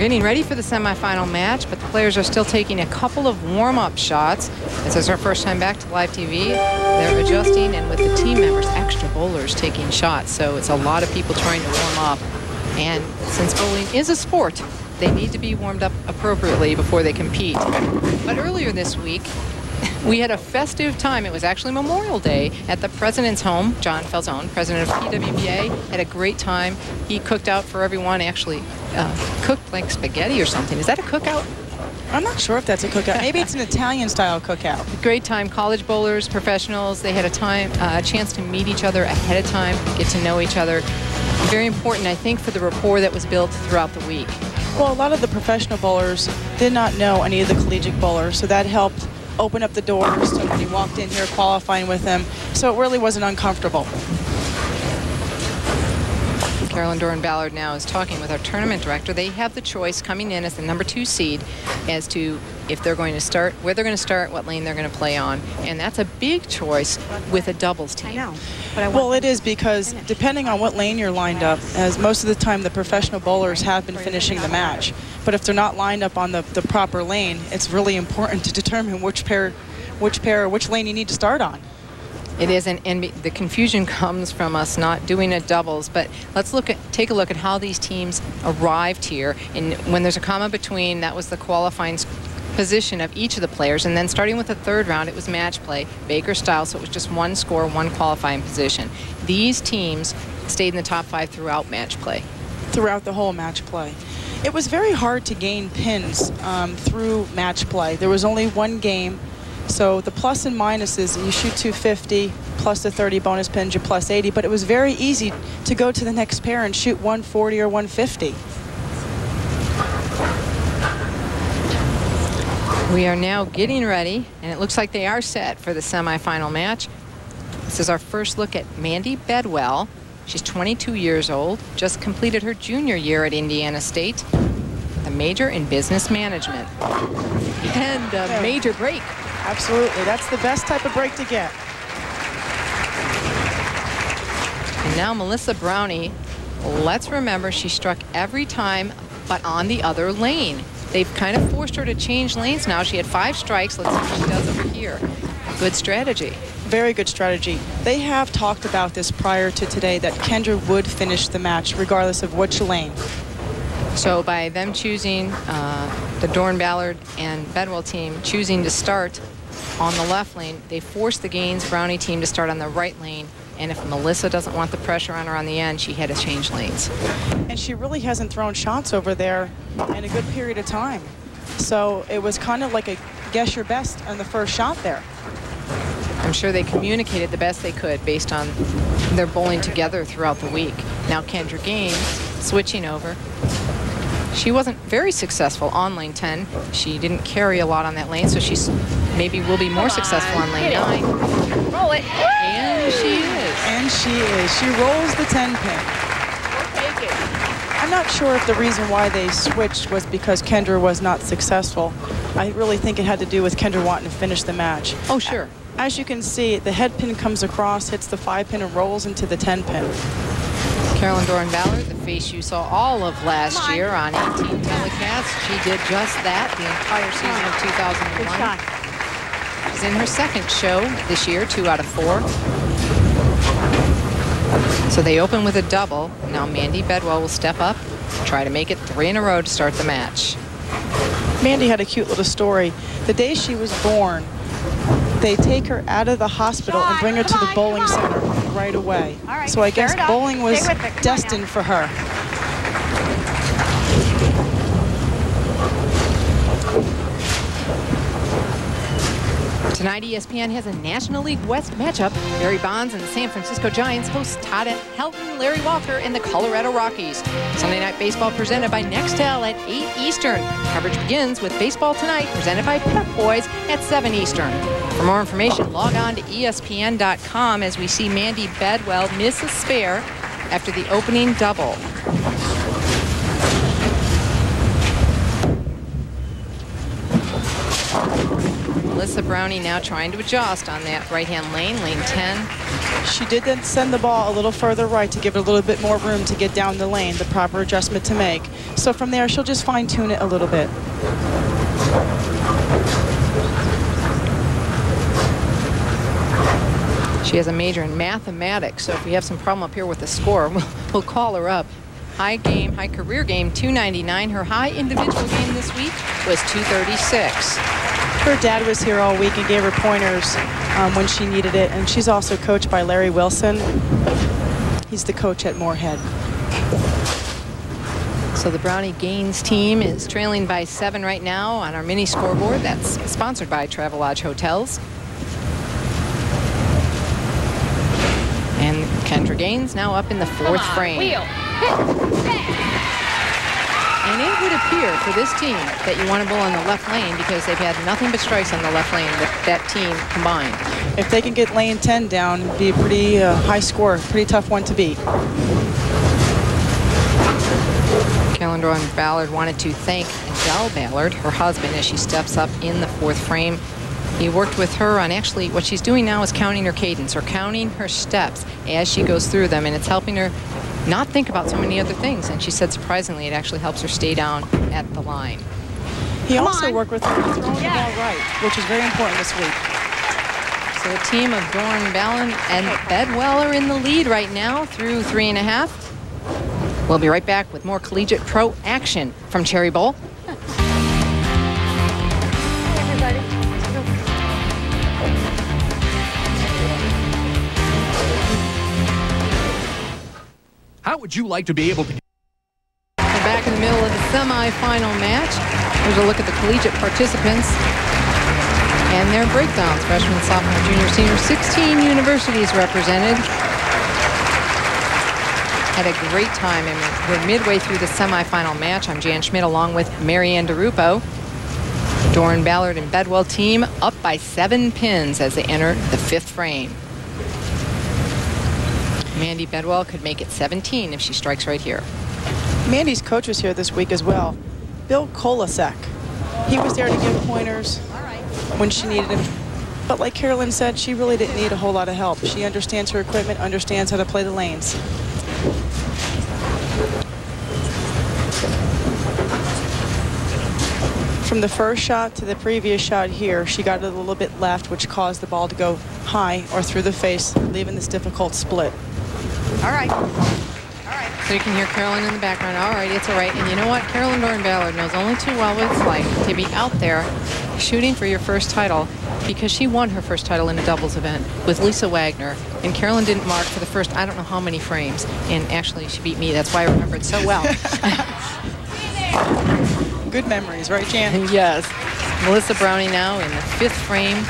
Getting ready for the semifinal match, but the players are still taking a couple of warm-up shots. This is our first time back to live TV. They're adjusting, and with the team members, extra bowlers taking shots. So it's a lot of people trying to warm up. And since bowling is a sport, they need to be warmed up appropriately before they compete. But earlier this week, we had a festive time. It was actually Memorial Day at the president's home. John Falzone, president of PWBA, had a great time. He cooked out for everyone, actually cooked like spaghetti or something. Is that a cookout? I'm not sure if that's a cookout. Maybe it's an Italian-style cookout. Great time. College bowlers, professionals, they had a chance to meet each other ahead of time, get to know each other. Very important, I think, for the rapport that was built throughout the week. Well, a lot of the professional bowlers did not know any of the collegiate bowlers, so that helped open up the doors to when he walked in here qualifying with them. So it really wasn't uncomfortable. Carolyn Dorin-Ballard now is talking with our tournament director. They have the choice coming in as the #2 seed as to if they're going to start, where they're going to start, what lane they're going to play on. And that's a big choice with a doubles team. I know. Well, it is, because depending on what lane you're lined up, as most of the time the professional bowlers have been finishing the match. But if they're not lined up on the proper lane, it's really important to determine which lane you need to start on. It is, and the confusion comes from us not doing a doubles, but let's take a look at how these teams arrived here. And when there's a comma between, that was the qualifying position of each of the players, and then starting with the third round, it was match play, Baker style, so it was just one score, one qualifying position. These teams stayed in the top 5 throughout match play. Throughout the whole match play. It was very hard to gain pins through match play. There was only one game. So the plus and minuses, you shoot 250 plus the 30 bonus pins, you're plus 80, but it was very easy to go to the next pair and shoot 140 or 150. We are now getting ready, and it looks like they are set for the semifinal match. This is our first look at Mandy Bedwell. She's 22 years old, just completed her junior year at Indiana State, a major in business management. And a major break. Absolutely, that's the best type of break to get. And now Melissa Brownie, let's remember she struck every time but on the other lane. They've kind of forced her to change lanes now. She had 5 strikes. Let's see what she does over here. Good strategy. Very good strategy. They have talked about this prior to today, that Kendra would finish the match regardless of which lane. So by them choosing, the Dorin-Ballard and Bedwell team choosing to start on the left lane, they forced the Gaines Brownie team to start on the right lane. And if Melissa doesn't want the pressure on her on the end, she had to change lanes. And she really hasn't thrown shots over there in a good period of time. So it was kind of like a guess your best on the first shot there. I'm sure they communicated the best they could based on their bowling together throughout the week. Now Kendra Gaines switching over. She wasn't very successful on lane 10. She didn't carry a lot on that lane, so she's maybe will be more successful on lane 9. Roll it. And she is. And she is. She rolls the 10 pin. We'll take it. I'm not sure if the reason why they switched was because Kendra was not successful. I really think it had to do with Kendra wanting to finish the match. Oh, sure. As you can see, the head pin comes across, hits the 5 pin, and rolls into the 10 pin. Carolyn Dorin-Ballard, the face you saw all of last year on 18 telecasts. She did just that the entire season of 2001. Good shot. She's in her second show this year, 2 out of 4. So they open with a double. Now Mandy Bedwell will step up, try to make it 3 in a row to start the match. Mandy had a cute little story. The day she was born, they take her out of the hospital and bring her to the bowling center right away. So I guess bowling was destined for her. Tonight, ESPN has a National League West matchup. Barry Bonds and the San Francisco Giants host Todd Helton, Larry Walker, and the Colorado Rockies. Sunday Night Baseball presented by Nextel at 8 Eastern. Coverage begins with Baseball Tonight, presented by Pep Boys at 7 Eastern. For more information, log on to ESPN.com as we see Mandy Bedwell miss a spare after the opening double. Melissa Brownie now trying to adjust on that right-hand lane, lane 10. She did then send the ball a little further right to give it a little bit more room to get down the lane, the proper adjustment to make. So from there, she'll just fine-tune it a little bit. She has a major in mathematics, so if we have some problem up here with the score, we'll call her up. High game, high career game, 299. Her high individual game this week was 236. Her dad was here all week and gave her pointers when she needed it, and she's also coached by Larry Wilson. He's the coach at Moorhead. So the Brownie Gaines team is trailing by 7 right now on our mini scoreboard. That's sponsored by Travelodge Hotels. And Kendra Gaines now up in the 4th frame. Wheel. And it would appear for this team that you want to bowl on the left lane because they've had nothing but strikes on the left lane, that team combined. If they can get lane 10 down, it'd be a pretty high score, pretty tough one to beat. Carolyn Dorin-Ballard wanted to thank Bedwell, her husband, as she steps up in the 4th frame. He worked with her on actually what she's doing now is counting her cadence or counting her steps as she goes through them, and it's helping her not think about so many other things. And she said surprisingly it actually helps her stay down at the line. He also worked with her on throwing the ball right, which is very important this week. So the team of Dorin-Ballard and Bedwell are in the lead right now through 3.5. We'll be right back with more Collegiate Pro action from Cherry Bowl. How would you like to be able to... We're back in the middle of the semifinal match. Here's a look at the collegiate participants and their breakdowns. Freshman, sophomore, junior, senior, 16 universities represented. Had a great time, and we're midway through the semifinal match. I'm Jan Schmidt along with Marianne DeRupo. Dorin-Ballard and Bedwell team up by 7 pins as they enter the 5th frame. Mandy Bedwell could make it 17 if she strikes right here. Mandy's coach was here this week as well, Bill Kolasek. He was there to give pointers when she needed him. But like Carolyn said, she really didn't need a whole lot of help. She understands her equipment, understands how to play the lanes. From the first shot to the previous shot here, she got it a little bit left, which caused the ball to go high or through the face, leaving this difficult split. All right. So you can hear Carolyn in the background. All right, it's all right. And you know what? Carolyn Dorin-Ballard knows only too well what it's like to be out there shooting for your first title, because she won her first title in a doubles event with Lisa Wagner. And Carolyn didn't mark for the first, I don't know how many frames. And actually, she beat me. That's why I remember it so well. Good memories, right, Jan? Yes. Melissa Brownie now in the 5th frame,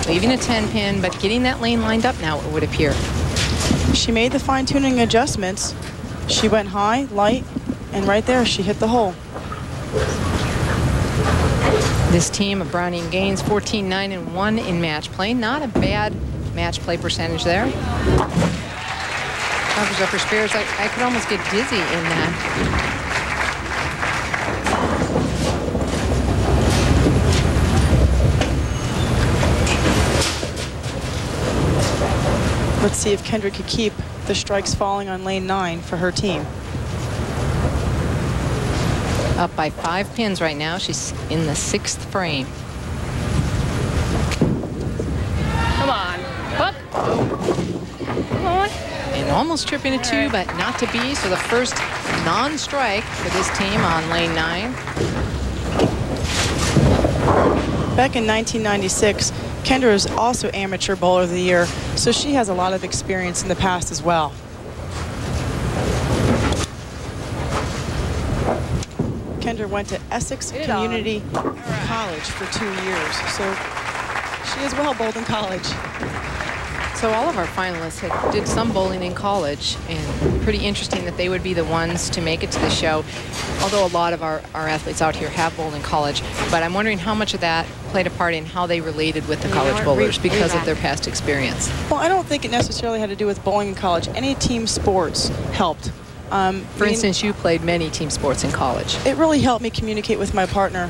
leaving a 10 pin, but getting that lane lined up now, it would appear. She made the fine-tuning adjustments. She went high, light, and right there she hit the hole. This team of Brownie and Gaines, 14-9-1 in match play. Not a bad match play percentage there. Covers up her spares. I could almost get dizzy in that. Let's see if Kendra could keep the strikes falling on lane 9 for her team. Up by 5 pins right now. She's in the 6th frame. Come on. Hook. Come on. And almost tripping a 2, but not to be. So the first non-strike for this team on lane 9. Back in 1996, Kendra is also Amateur Bowler of the Year, so she has a lot of experience in the past as well. Kendra went to Essex Community College for 2 years, so she has well bowled in college. So all of our finalists did some bowling in college, and pretty interesting that they would be the ones to make it to the show, although a lot of our athletes out here have bowled in college. But I'm wondering how much of that played a part in how they related with the college bowlers because of their past experience. Well, I don't think it necessarily had to do with bowling in college. Any team sports helped. For instance, you played many team sports in college. It really helped me communicate with my partner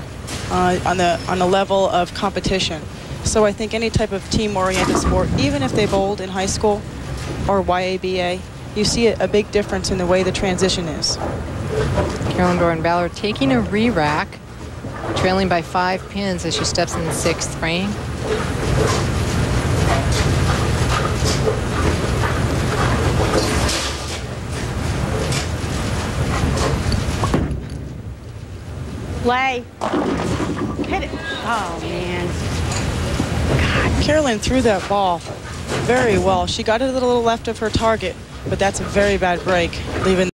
on the level of competition. So I think any type of team-oriented sport, even if they bowled in high school or YABA, you see a big difference in the way the transition is. Carolyn Dorin-Ballard taking a re-rack, trailing by 5 pins as she steps in the 6th frame. Lay. Hit it. Oh, man. Carolyn threw that ball very well. She got it a little left of her target, but that's a very bad break, leaving